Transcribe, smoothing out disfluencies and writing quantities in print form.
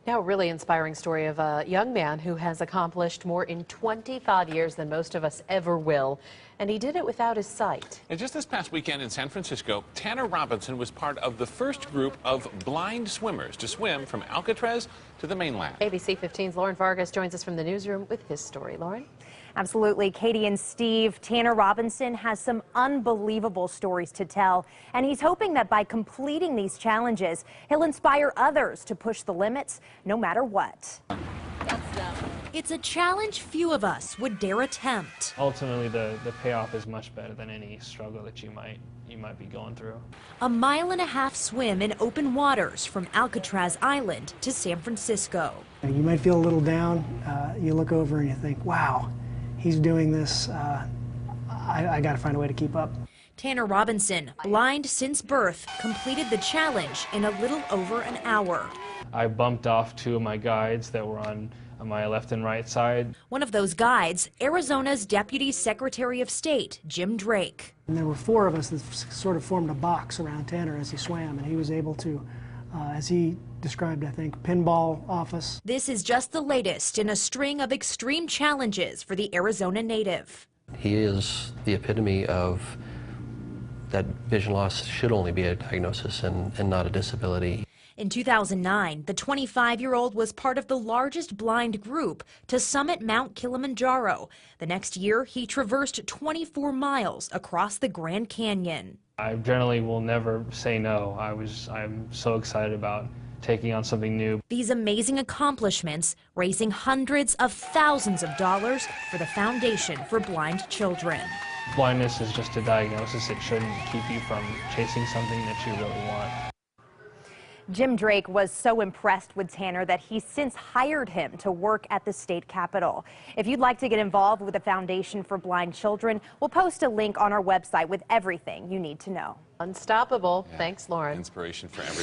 Now, a really inspiring story of a young man who has accomplished more in 25 years than most of us ever will. And he did it without his sight. And just this past weekend in San Francisco, Tanner Robinson was part of the first group of blind swimmers to swim from Alcatraz to the mainland. ABC 15's Lauren Vargas joins us from the newsroom with his story. Lauren? Absolutely. Katie and Steve, Tanner Robinson has some unbelievable stories to tell, and he's hoping that by completing these challenges, he'll inspire others to push the limits no matter what. It's a challenge few of us would dare attempt. Ultimately, the payoff is much better than any struggle that you might be going through. A 1.5-mile swim in open waters from Alcatraz Island to San Francisco. You might feel a little down. You look over and you think, wow, he's doing this. I got to find a way to keep up. Tanner Robinson, blind since birth, completed the challenge in a little over an hour. I bumped off two of my guides that were on my left and right side. One of those guides, Arizona's Deputy Secretary of State, Jim Drake. And there were four of us that sort of formed a box around Tanner as he swam, and he was able to, as he described, I think, pinball office. This is just the latest in a string of extreme challenges for the Arizona native. He is the epitome of that vision loss should only be a diagnosis and not a disability. In 2009, the 25-year-old was part of the largest blind group to summit Mount Kilimanjaro. The next year, he traversed 24 miles across the Grand Canyon. I generally will never say no. I'm so excited about taking on something new. These amazing accomplishments raising hundreds of thousands of dollars for the Foundation for Blind Children. Blindness is just a diagnosis. It shouldn't keep you from chasing something that you really want. Jim Drake was so impressed with Tanner that he's since hired him to work at the state capitol. If you'd like to get involved with the Foundation for Blind Children, we'll post a link on our website with everything you need to know. Unstoppable. Yeah. Thanks, Lauren. Inspiration for everyone.